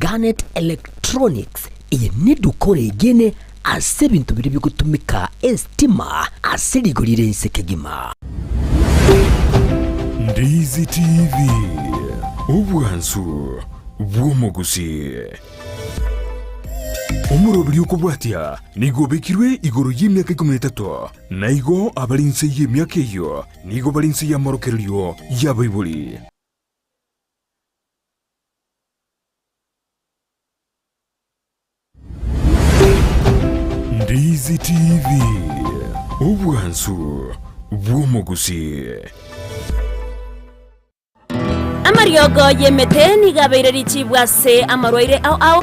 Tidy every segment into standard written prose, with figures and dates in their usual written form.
Garnet Electronics iyi dukore igene ase ibintu biri bigutumika estima asirigurire insekegima. Ndizi TV ubwansu bw'umuguzi umurobiri ukubwatia nigobekirwe igoro y'imyaka 13 naigo abalinse y'imyaka iyo nigo balinse y'amorokeryo y'abayibuli. Ndizi TV ubwansu bw'umuguzi amaryogo yemete nigabere ricibwa se amaroire au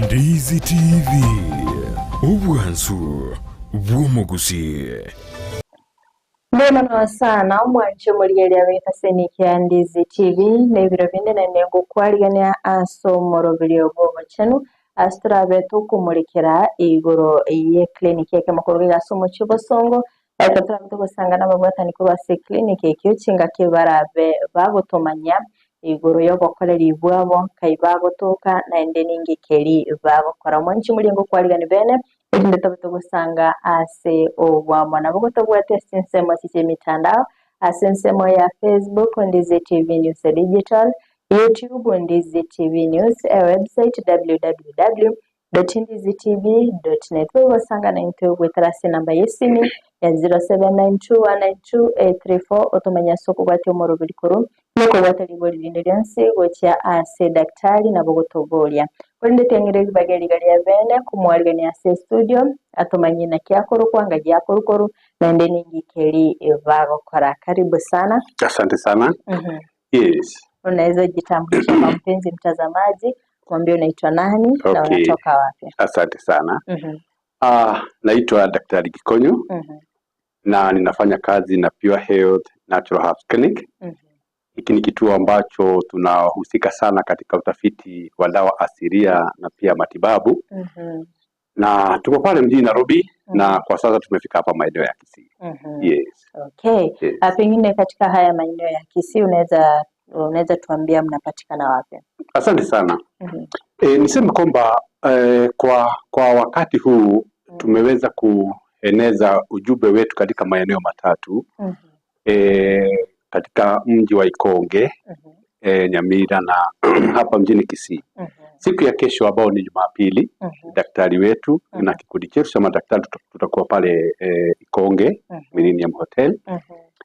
Ndizi TV ubwansu bw'umuguzi Mbona sana umwanje muri yari kaseni ya Ndizi TV nebiro binde na nego kwariganira asomoro video go chanu astrabe tukumurikira igoro ye clinic yake makuru ya somo cy'ubosongo akatrabe tugusanga n'abagwatani ko base clinic yake cinga ke barabe bagotomanya igoro yo gukorera ibwabo kayibagotoka na endeningi keri bagokora umunsi muri ngo kwariganira bene ndetse tugusanga ase obwamo nabugoto bwa testing semo sisi mitandao asensemo ya Facebook Ndizi TV News Digital, YouTube Ndizi TV News, website www.ndizitv.net. Wasanga na YouTube wetrasi namba yesimi ya 0792192834 otomanya soko bwate umurubiri kuru nuko batari boli lindense gocha ase daktari na bogotogolia kwende tengere bageri gari ya bene kumwalga ni ase studio atomanyi na kyakoro kwanga gyakoro na ndeningi keri evago kora. Karibu sana. Asante sana. Yes. Unaweza jitambulisha kwa mpenzi mtazamaji, kuambia unaitwa nani na unatoka wapi? Asante sana. Naitwa Daktari Gikonyo. Na ninafanya kazi na Pure Health Natural Herbs Clinic. Hiki ni kituo ambacho tunahusika sana katika utafiti wa dawa asilia na pia matibabu. Na tuko pale mjini Nairobi na kwa sasa tumefika hapa maeneo ya Kisii. Yes. Okay. Yes. Pengine katika haya maeneo ya Kisii unaweza tuambia mnapatikana wapi? Asante sana. Niseme kwamba kwa wakati huu tumeweza kueneza ujumbe wetu katika maeneo matatu. Katika mji wa Ikonge, Nyamira na hapa mjini Kisii. Siku ya kesho ambao ni Jumapili, daktari wetu na kikundi chetu cha madaktari tutakuwa pale Ikonge, Millennium Hotel.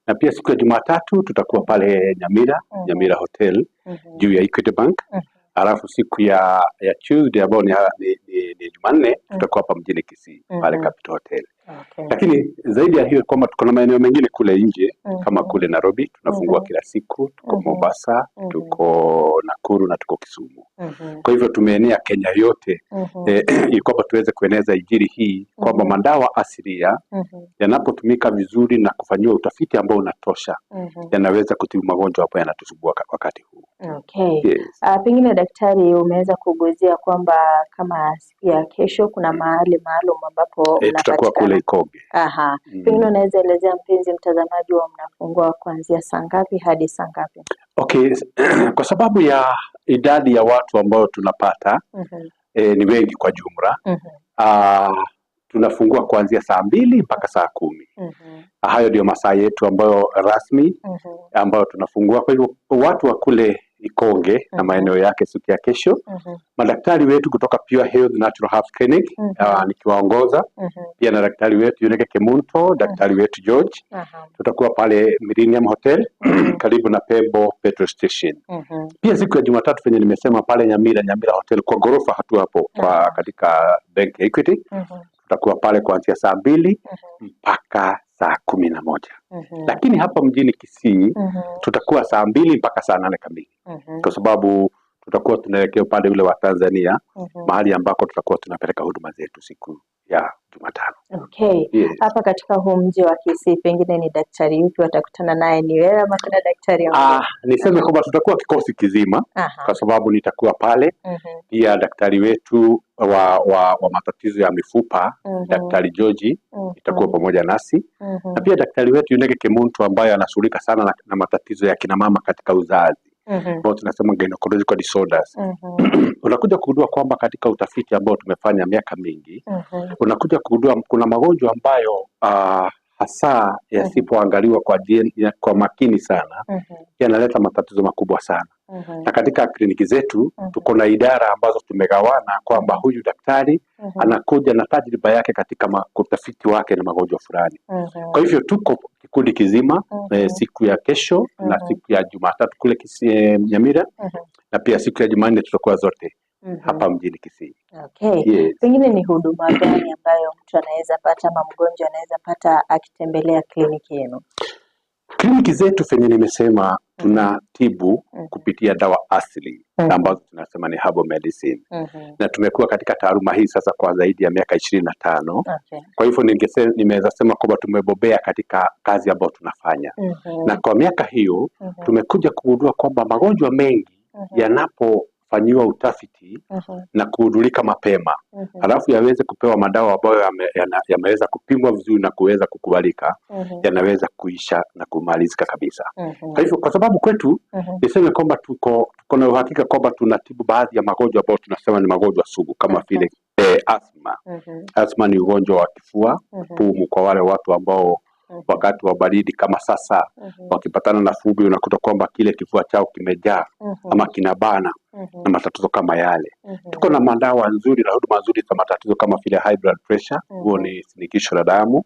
Na pia siku ya Jumatatu tutakuwa pale Nyamira Hotel, juu ya Equity Bank. Alafu siku ya Tuesday ambao ni Jumanne tutakuwa hapa mjini Kisii, pale Capital Hotel. Lakini zaidi ya hiyo kwamba tuko na maeneo mengine kule nje kama kule Nairobi tunafungua kila siku, tuko Mombasa, tuko Nakuru na tuko Kisumu. Kwa hivyo tumeenea Kenya yote ili kwamba tuweze kueneza injili hii kwamba madawa asilia yanapotumika vizuri na kufanyiwa utafiti ambao unatosha yanaweza kutibu magonjwa ambayo yanatusumbua wakati huu. Okay. Yes. Pengine daktari umeweza kuguzia kwamba kama siku ya kesho kuna mahali maalum ambapo tutakuwa kule Ikonge. Pengine unaweza elezea mpenzi mtazamaji wa mnafungua kuanzia saa ngapi hadi saa ngapi? Okay. Kwa sababu ya idadi ya watu ambao tunapata ni wengi kwa jumla. Tunafungua kuanzia saa 2 mpaka saa 10. Hayo ndio masaa yetu ambayo rasmi ambayo tunafungua. Kwa hivyo watu wa kule Ikonge na maeneo yake siku ya kesho, madaktari wetu kutoka Pure Health Natural Herbs Clinic nikiwaongoza, pia na daktari wetu Yuneke Kemunto, daktari wetu George, tutakuwa pale Millennium Hotel karibu na Pembo Petrol Station. Pia siku ya Jumatatu venye nimesema pale Nyamira Hotel kwa gorofa hatu hapo kwa katika Bank Equity. Tutakuwa pale kuanzia saa 2 mpaka saa 11. Lakini hapa mjini Kisii tutakuwa saa 2 mpaka saa 8 kamili. Kwa sababu tutakuwa tunaelekea upande ule wa Tanzania, mahali ambako tutakuwa tunapeleka huduma zetu siku ya Jumatano. Okay. Yes. Hapa katika huu mji wa Kisii pengine ni daktari yupi watakutana naye, ni wewe ama kuna daktari mwingine? Niseme kwamba tutakuwa kikosi kizima. Kwa sababu nitakuwa pale. Pia daktari wetu wa matatizo ya mifupa, Daktari George itakuwa pamoja nasi. Na pia daktari wetu Yunege Kemuntu ambaye anashughulika sana na matatizo ya kina mama katika uzazi. Ambao tunasema gynecological disorders. Unakuja kugundua kwamba katika utafiti ambao tumefanya miaka mingi, unakuja kugundua kuna magonjwa ambayo hasa yasipoangaliwa kwa makini sana, yanaleta matatizo makubwa sana. Na katika kliniki zetu tuko na idara ambazo tumegawana kwamba huyu daktari anakuja na tajriba yake katika utafiti wake na magonjwa fulani. Kwa hivyo tuko kikundi kizima siku ya kesho na siku ya Jumatatu kule Kisii Nyamira, na pia siku ya Jumanne tutakuwa zote hapa mjini Kisii. Okay. Yes. Pengine ni huduma gani ambayo mtu anaweza pata ama mgonjwa anaweza pata akitembelea kliniki yenu? Kliniki zetu venye nimesema tunatibu kupitia dawa asili ambazo tunasema ni herbal medicine. Na tumekuwa katika taaluma hii sasa kwa zaidi ya miaka 25. Kwa hivyo nimeweza sema kwamba tumebobea katika kazi ambayo tunafanya. Na kwa miaka hiyo tumekuja kugundua kwamba magonjwa mengi yanapofanyiwa utafiti na kugundulika mapema, halafu yaweze kupewa madawa ambayo yameweza kupimwa vizuri na kuweza kukubalika, yanaweza kuisha na kumalizika kabisa. Kwa hivyo kwa sababu kwetu niseme kwamba tuko na uhakika kwamba tunatibu baadhi ya magonjwa ambayo tunasema ni magonjwa sugu kama vile asthma. Asthma ni ugonjwa wa kifua, pumu kwa wale watu ambao wakati wa baridi kama sasa wakipatana na vumbi unakuta kwamba kile kifua chao kimejaa ama kinabana na matatizo kama yale. Tuko na madawa nzuri na huduma nzuri za matatizo kama vile high blood pressure, huo ni shinikizo la damu,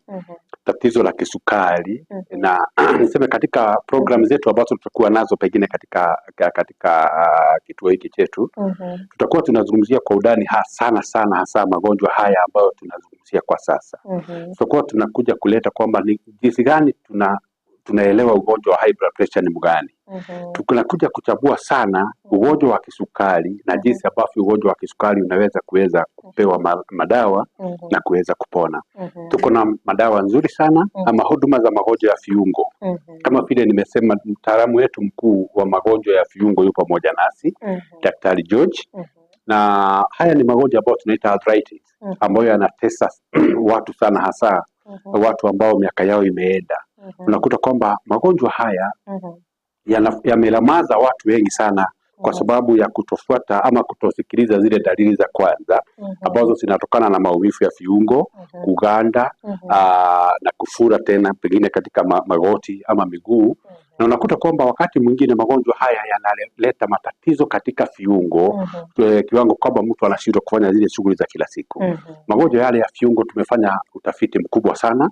tatizo la kisukari, na niseme katika program zetu ambazo tutakuwa nazo pengine katika kituo hiki chetu, tutakuwa tunazungumzia kwa undani hasa magonjwa haya ambayo tunazungumzia kwa sasa. Tutakuwa tunakuja kuleta kwamba ni jinsi gani tunaelewa ugonjwa wa high blood pressure ni mgani. Tunakuja kuchambua sana ugonjwa wa kisukari na jinsi ambavyo ugonjwa wa kisukari kuweza kupewa madawa na kuweza kupona. Tuko na madawa nzuri sana ama huduma za magonjwa ya viungo. Kama vile nimesema, mtaalamu wetu mkuu wa magonjwa ya viungo yupo pamoja nasi, Daktari George. Na haya ni magonjwa ambayo tunaita arthritis, ambayo yanatesa watu sana, hasa watu ambao miaka yao imeenda. Unakuta kwamba magonjwa haya yamelamaza watu wengi sana kwa sababu ya kutofuata ama kutosikiliza zile dalili za kwanza ambazo zinatokana na maumivu ya viungo, kuganda, na kufura tena pengine katika magoti ama miguu. Na unakuta kwamba wakati mwingine magonjwa haya yanaleta matatizo katika viungo, kiwango kwamba mtu anashindwa kufanya zile shughuli za kila siku. Magonjwa yale ya viungo tumefanya utafiti mkubwa sana,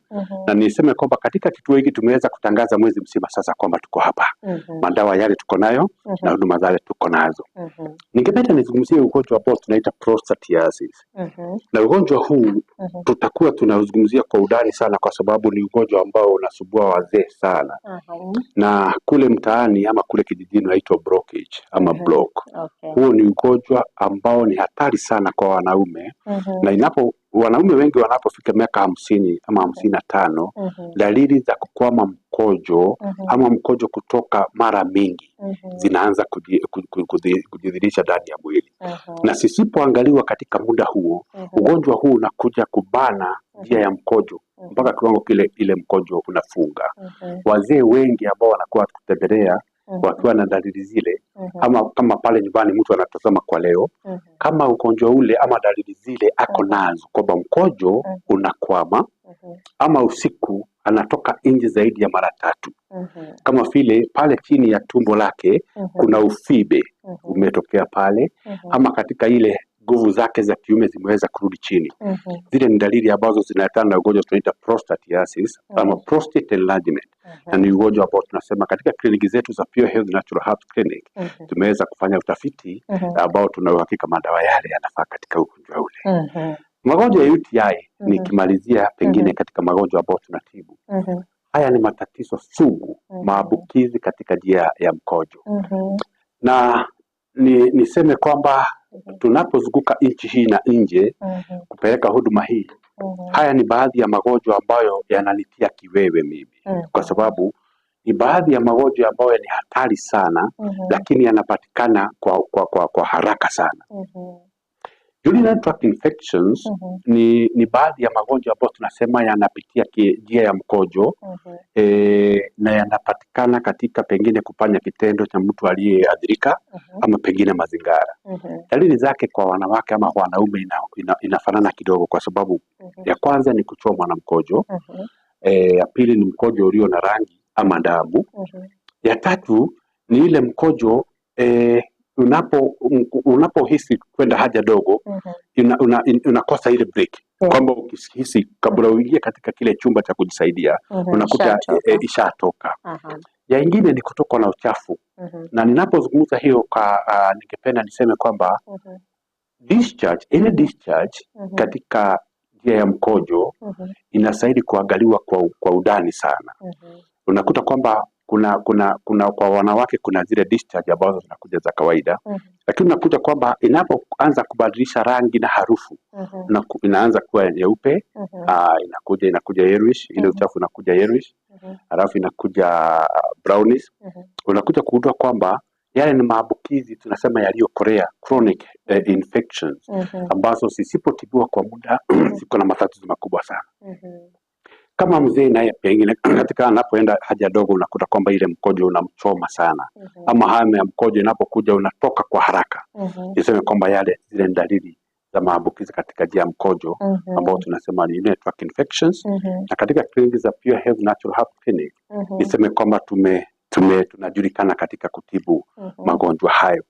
na niseme kwamba katika kituo hiki tumeweza kutangaza mwezi mzima sasa kwamba tuko hapa. Madawa yale tuko nayo na huduma zale tuko nazo. Ningependa nizungumzie ugonjwa ambao tunaita prostatiasis. Na ugonjwa huu tutakuwa tunazungumzia kwa undani sana kwa sababu ni ugonjwa ambao unasumbua wazee sana. Na kule mtaani ama kule kijijini unaitwa blockage ama block. Huo ni ugonjwa ambao ni hatari sana kwa wanaume. Na wanaume wengi wanapofika miaka 50 ama 55, dalili za kukwama mkojo ama mkojo kutoka mara mingi zinaanza kujidhihirisha ndani ya mwili. Na sisipoangaliwa katika muda huo, ugonjwa huu unakuja kubana njia ya mkojo mpaka kiwango ile mkojo unafunga. Wazee wengi ambao wanakuwa kutembelea wakiwa na dalili zile, ama kama pale nyumbani mtu anatazama kwa leo, kama ugonjwa ule ama dalili zile ako nazo, kwamba mkojo unakwama ama usiku anatoka nje zaidi ya mara 3, kama vile pale chini ya tumbo lake kuna ufibe umetokea pale, ama katika ile nguvu zake za kiume zimeweza kurudi chini. Zile ni dalili ambazo zinaletana na ugonjwa tunaita prostatiasis ama prostate enlargement. Na ni ugonjwa ambao tunasema katika kliniki zetu za Pure Health Natural Herbs Clinic tumeweza kufanya utafiti ambao tuna uhakika madawa yale yanafaa katika ugonjwa ule. Magonjwa ya UTI nikimalizia pengine katika magonjwa ambayo tunatibu. Haya ni matatizo sugu, maambukizi katika njia ya mkojo. Na niseme kwamba tunapozunguka nchi hii na nje kupeleka huduma hii, haya ni baadhi ya magonjwa ambayo yananitia kiwewe mimi, kwa sababu ni baadhi ya magonjwa ambayo ni hatari sana, lakini yanapatikana kwa haraka sana. Urinary tract infections ni baadhi ya magonjwa ambayo tunasema yanapitia njia ya mkojo, na yanapatikana katika pengine kufanya kitendo cha mtu aliyeathirika ama pengine mazingara. Dalili zake kwa wanawake ama kwa wanaume inafanana kidogo, kwa sababu ya kwanza ni kuchomwa na mkojo, ya pili ni mkojo ulio na rangi ama damu, ya tatu ni ile mkojo unapohisi kwenda haja dogo, unakosa ile break, kwamba ukihisi kabla uingie katika kile chumba cha kujisaidia unakuta ishatoka. Ya ingine ni kutokwa na uchafu, na ninapozungumza hiyo ningependa niseme kwamba discharge katika njia ya mkojo inastahili kuangaliwa kwa undani sana. Unakuta kwamba kuna kwa wanawake kuna zile discharge ambazo zinakuja za kawaida, lakini unakuta kwamba inapoanza kubadilisha rangi na harufu, inaanza kuwa nyeupe, inakuja yellowish, ile uchafu inakuja yellowish, halafu inakuja brownish. Unakuja kugundua kwamba yale ni maambukizi tunasema yaliyokorea, chronic infections, ambazo zisipotibiwa kwa muda ziko na matatizo makubwa sana. Kama mzee naye pengine katika anapoenda haja dogo, unakuta kwamba ile mkojo unamchoma sana, ama hamu ya mkojo inapokuja unatoka kwa haraka. Niseme kwamba zile dalili za maambukizi katika njia ya mkojo ambao tunasema ni urinary tract infections. Na katika kliniki za Pure Health Natural Health Clinic niseme kwamba tunajulikana katika kutibu magonjwa hayo.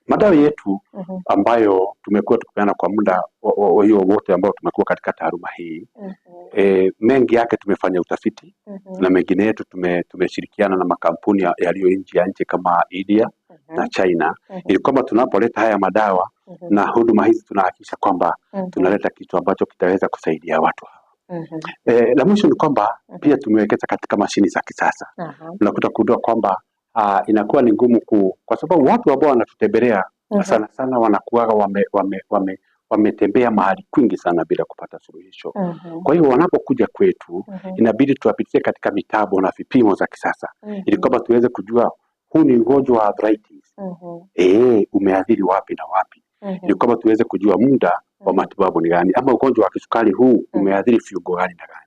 Madawa yetu ambayo tumekuwa tukipeana kwa muda hiyo wote ambao tumekuwa katika taaluma hii, mengi yake tumefanya utafiti, na mengine yetu tumeshirikiana na makampuni yaliyo nje ya nchi kama India na China, ili kwamba tunapoleta haya madawa na huduma hizi tunahakikisha kwamba tunaleta kitu ambacho kitaweza kusaidia watu hawa. La mwisho ni kwamba pia tumewekeza katika mashini za kisasa. Unakuta kujua kwamba inakuwa ni ngumu kwa sababu watu ambao wanatutembelea sana sana wanakuwa wametembea mahali kwingi sana bila kupata suluhisho. Kwa hiyo wanapokuja kwetu inabidi tuwapitie katika mitambo na vipimo za kisasa, ili kwamba tuweze kujua huu ni ugonjwa wa arthritis, umeathiri wapi na wapi, ili kwamba tuweze kujua muda wa matibabu ni gani, ama ugonjwa wa kisukari huu umeathiri viungo gani na gani.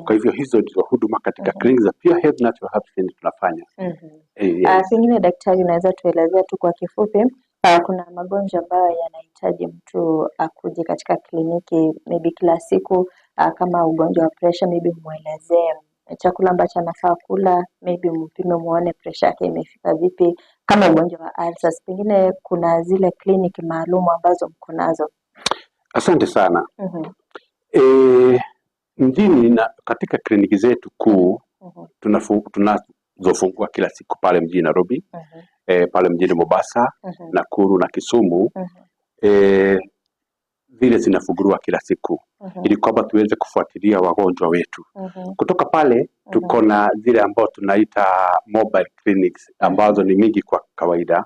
Kwa hivyo hizo ndizo huduma katika kliniki za Pure Health Natural Health Clinic tunafanya. Pengine daktari, unaweza tuelezea tu kwa kifupi, kuna magonjwa ambayo yanahitaji mtu akuje katika kliniki maybe kila siku, kama ugonjwa wa pressure, maybe muelezee chakula ambacho anafaa kula, maybe mpime muone pressure yake imefika vipi. Kama ugonjwa wa ulcers, pengine kuna zile kliniki maalum ambazo mko nazo. Asante sana. Mjini na katika kliniki zetu kuu tunazofungua kila siku pale mjini Nairobi, pale mjini Mombasa, Nakuru na Kisumu, vile zinafunguliwa kila siku, ili kwamba tuweze kufuatilia wagonjwa wetu. Kutoka pale tuko na zile ambao tunaita mobile clinics ambazo ni mingi kwa kawaida.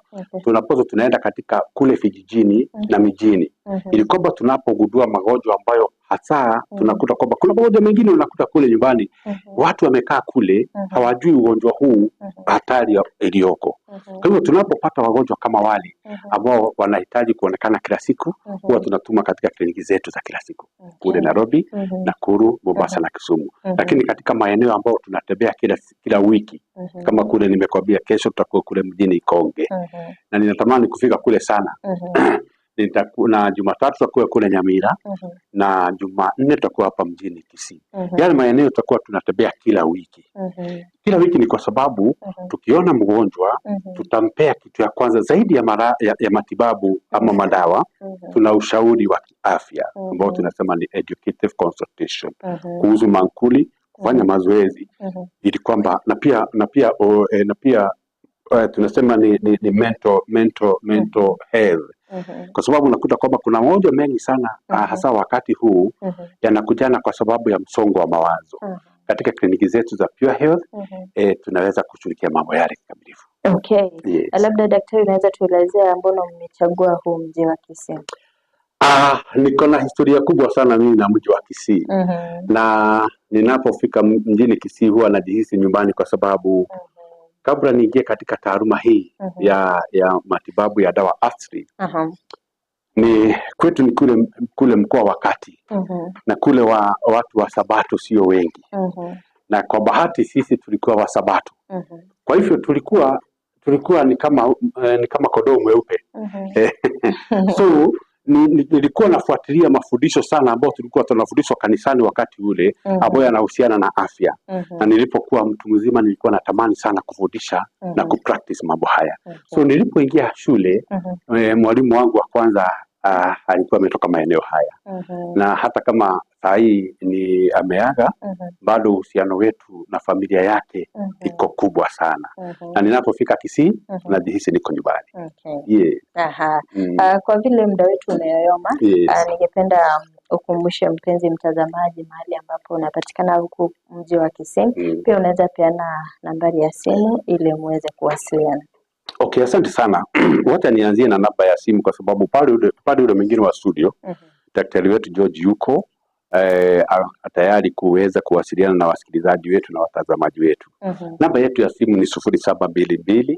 Tunaenda katika kule vijijini na mijini, ili kwamba tunapogundua magonjwa ambayo hasa tunakuta kwamba kuna magonjwa mengine unakuta kule nyumbani watu wamekaa kule hawajui ugonjwa huu hatari iliyoko. Kwa hivyo tunapopata wagonjwa kama wale ambao wanahitaji kuonekana kila siku, huwa tunatuma katika kliniki zetu za kila siku kule Nairobi, Nakuru, Mombasa na Kisumu. Lakini katika maeneo ambayo tunatembea kila wiki, kama kule nimekwambia kesho tutakuwa kule mjini Ikonge, na ninatamani kufika kule sana. Na Jumatatu tutakuwa kule Nyamira, na Jumanne tutakuwa hapa mjini Kisii. Yale maeneo tutakuwa tunatembea kila wiki. Kila wiki ni kwa sababu tukiona mgonjwa tutampea kitu ya kwanza zaidi ya matibabu ama madawa, tuna ushauri wa kiafya ambao tunasema ni educative consultation, kuhusu mankuli, kufanya mazoezi, ili kwamba na pia tunasema ni mental health. Kwa sababu unakuta kwamba kuna magonjwa mengi sana hasa wakati huu yanakujana kwa sababu ya msongo wa mawazo. Katika kliniki zetu za Pure Health tunaweza kushughulikia mambo yale kikamilifu. Okay. Yes. Labda daktari, unaweza tuelezea mbona mmechagua huu mji wa Kisii? Niko na historia kubwa sana mimi na mji wa Kisii. Na ninapofika mjini Kisii huwa najihisi nyumbani kwa sababu kabla niingie katika taaluma hii ya matibabu ya dawa asili, ni kwetu ni kule mkoa wa Kati, na kule watu wa Sabato sio wengi, na kwa bahati sisi tulikuwa wa Sabato. Kwa hivyo tulikuwa ni kama kodoo mweupe. So nilikuwa nafuatilia mafundisho sana ambayo tulikuwa tunafundishwa kanisani wakati ule, ambayo yanahusiana na afya. Na nilipokuwa mtu mzima nilikuwa natamani sana kufundisha na kupractice mambo haya. So nilipoingia shule, mwalimu wangu wa kwanza alikuwa ametoka maeneo haya. Na hata kama saa hii ni ameaga, bado uhusiano wetu na familia yake iko kubwa sana. Na ninapofika Kisii najihisi niko nyumbani. Kwa vile muda wetu umeyoyoma, ningependa ukumbushe mpenzi mtazamaji mahali ambapo unapatikana huku mji wa Kisii. Pia unaweza peana nambari ya simu ili muweze kuwasiliana. Okay, asante sana. Wacha nianzie na namba ya simu kwa sababu pale ule mwingine wa studio, daktari wetu George yuko tayari kuweza kuwasiliana na wasikilizaji wetu na watazamaji wetu. Namba yetu ya simu ni 0722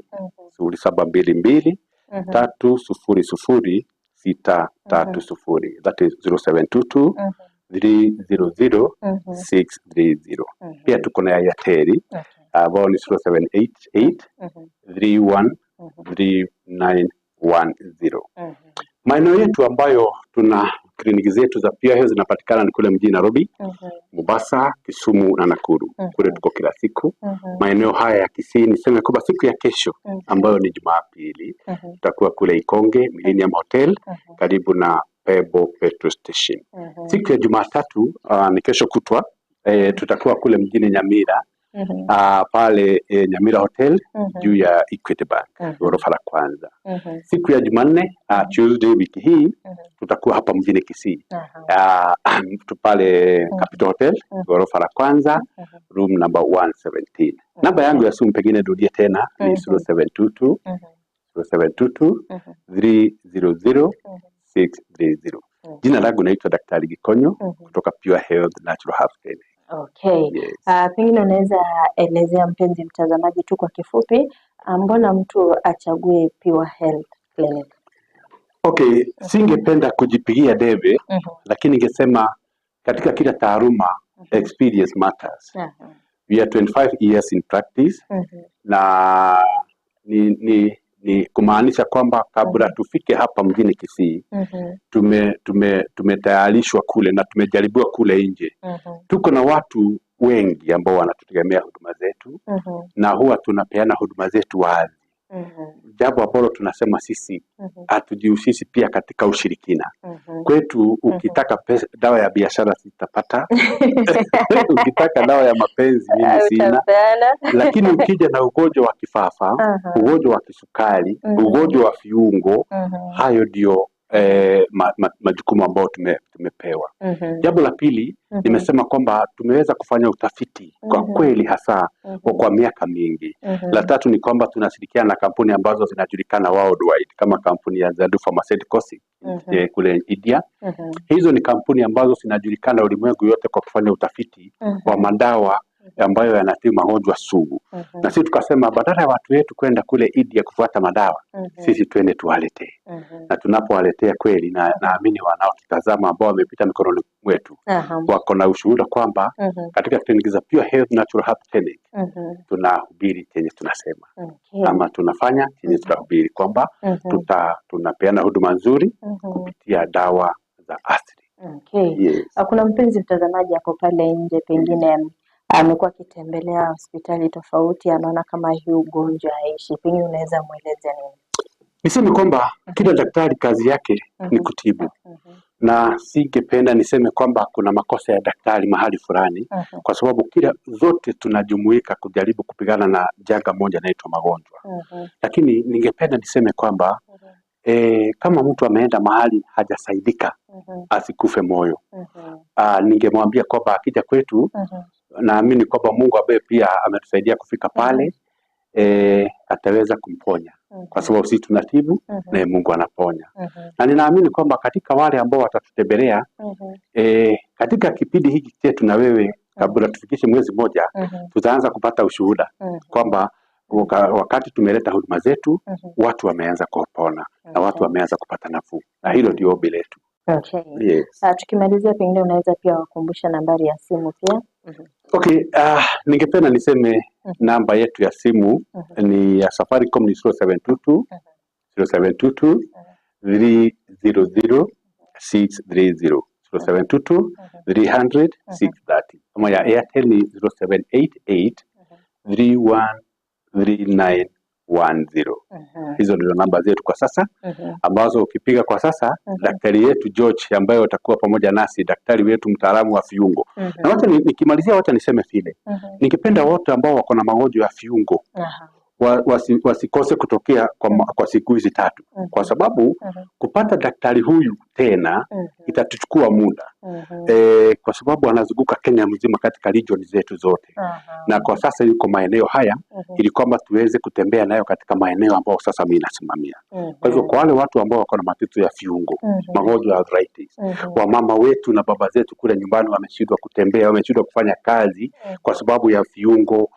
0722 300 630. That is 0722 300 630. Pia tuko na Airtel ambao ni 0788 31 3910. Maeneo yetu ambayo tuna kliniki zetu za Pure Health zinapatikana ni kule mjini Nairobi, Mombasa, Kisumu na Nakuru. Kule tuko kila siku. Maeneo haya ya Kisii niseme kwamba siku ya kesho ambayo ni Jumapili tutakuwa kule Ikonge Millennium Hotel karibu na Pebo Petrol Station. Siku ya Jumatatu ni kesho kutwa, tutakuwa kule mjini Nyamira, pale Nyamira Hotel juu ya Equity Bank ghorofa la kwanza. Siku ya Jumanne Tuesday wiki hii tutakuwa hapa mjini Kisii, pale Capital Hotel ghorofa la kwanza room number 117. Namba yangu ya simu pengine nirudie tena ni 0722 300 630. Jina langu naitwa Daktari Gikonyo kutoka Pure Health Natural Herbs Clinic. Okay. Yes. Pengine unaweza elezea mpenzi mtazamaji tu kwa kifupi, mbona mtu achague Pure Health Clinic? Okay, singependa kujipigia debe, lakini ningesema katika kila taaluma experience matters. We are 25 years in practice, na ni kumaanisha kwamba kabla tufike hapa mjini Kisii tumetayarishwa kule na tumejaribiwa kule nje. Tuko na watu wengi ambao wanatutegemea huduma zetu, na huwa tunapeana huduma zetu wazi. Jambo ambalo tunasema sisi hatujihusishi pia katika ushirikina. Kwetu ukitaka dawa ya biashara sitapata. Ukitaka dawa ya mapenzi mimi sina. Lakini ukija na ugonjwa wa kifafa, ugonjwa wa kisukari, ugonjwa wa viungo, hayo ndio majukumu ambayo tumepewa. Jambo la pili, nimesema kwamba tumeweza kufanya utafiti kwa kweli hasa kwa miaka mingi. La tatu ni kwamba tunashirikiana na kampuni ambazo zinajulikana worldwide kama kampuni ya Zadu Pharmaceuticals kule India. Hizo ni kampuni ambazo zinajulikana ulimwengu yote kwa kufanya utafiti wa madawa ambayo yanatibu magonjwa sugu. Na sisi tukasema badala ya watu wetu kwenda kule India kufuata madawa, sisi twende tuwaletee. Na tunapowaletea kweli, na naamini wanaotazama ambao wamepita mikononi mwetu wako na ushuhuda kwamba katika kliniki za Pure Health Natural Herbs Clinic tunahubiri chenye tunasema, ama tunafanya chenye tunahubiri, kwamba tunapeana huduma nzuri kupitia dawa za asili. Yes. Kuna mpenzi mtazamaji hapo pale nje, pengine amekuwa akitembelea hospitali tofauti, anaona kama hii ugonjwa haishi, pengine unaweza muelezea nini? Niseme kwamba kila daktari kazi yake ni kutibu. Na singependa niseme kwamba kuna makosa ya daktari mahali fulani, kwa sababu zote tunajumuika kujaribu kupigana na janga moja inaitwa magonjwa. Lakini ningependa niseme kwamba kama mtu ameenda mahali hajasaidika, asikufe moyo. Ningemwambia kwamba akija kwetu, naamini kwamba Mungu ambaye pia ametusaidia kufika pale, ataweza kumponya kwa sababu sisi tunatibu na Mungu anaponya. Na ninaamini kwamba katika wale ambao watatutembelea katika kipindi hiki chetu na wewe kabla tufikishe mwezi mmoja tutaanza kupata ushuhuda kwamba wakati tumeleta huduma zetu watu wameanza kupona na watu wameanza kupata nafuu, na hilo ndio ombi letu. Okay. Yes. Tukimalizia pengine unaweza pia wakumbusha nambari ya simu pia. Okay, ningependa niseme namba yetu ya simu ni ya Safaricom ni 0722 300 630 0722 300 630. Kama ya Airtel ni 0788 313910. Hizo ndio namba zetu kwa sasa ambazo ukipiga kwa sasa daktari yetu George ambaye atakuwa pamoja nasi, daktari wetu mtaalamu wa viungo. Na wacha nikimalizia wacha niseme vile. Nikipenda wote ambao wako na magonjwa ya viungo wasikose kutokea kwa siku hizi 3 kwa sababu kupata daktari huyu tena itatuchukua muda kwa sababu anazunguka Kenya mzima katika region zetu zote na kwa sasa yuko maeneo haya ili kwamba tuweze kutembea nayo katika maeneo ambao sasa mimi nasimamia. Kwa hivyo kwa wale watu ambao wako na matatizo ya viungo, magonjwa ya arthritis, wamama wetu na baba zetu kule nyumbani wameshindwa kutembea, wameshindwa kufanya kazi kwa sababu ya viungo,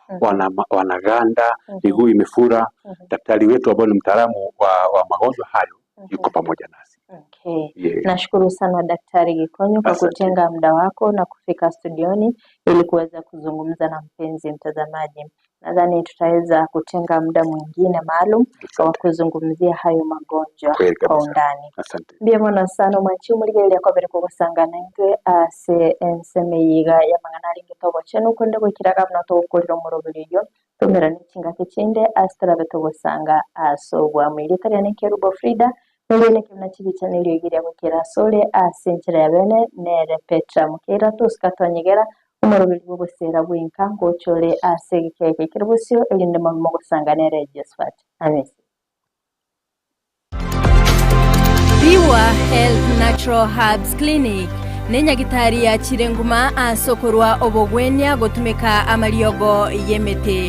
wanaganda, miguu imefura, daktari wetu ambaye ni mtaalamu wa magonjwa hayo yuko pamoja nasi. Okay. Yeah. Nashukuru sana Daktari Gikonyo kwa kutenga muda wako na kufika studioni ili kuweza kuzungumza na mpenzi mtazamaji. Nadhani tutaweza kutenga muda mwingine maalum wa kuzungumzia hayo magonjwa kwa undani. Asante. Ndiye mwana sana mwachi muri kwa bere kugusangana intwe ase ensemeyiga ya manganari ngitobo chenu kwende gukiraga mna to gukorera umurobiriyo tumera n'kinga kicinde astra betogusanga asogwa muri tariya ne Kerubo Frida Nene kimna chibicaniro igira gukira sole asenchera ya bene nere Petra mukira tuskatonyegera umurobiri bwo gusera bwinka ngochole asegikeke kirubusyo elinde mu gusangana Josephat amesi. Biwa Health Natural Herbs Clinic nenya gitari ya chirenguma asokorwa obogwenya gotumeka amariogo yemete.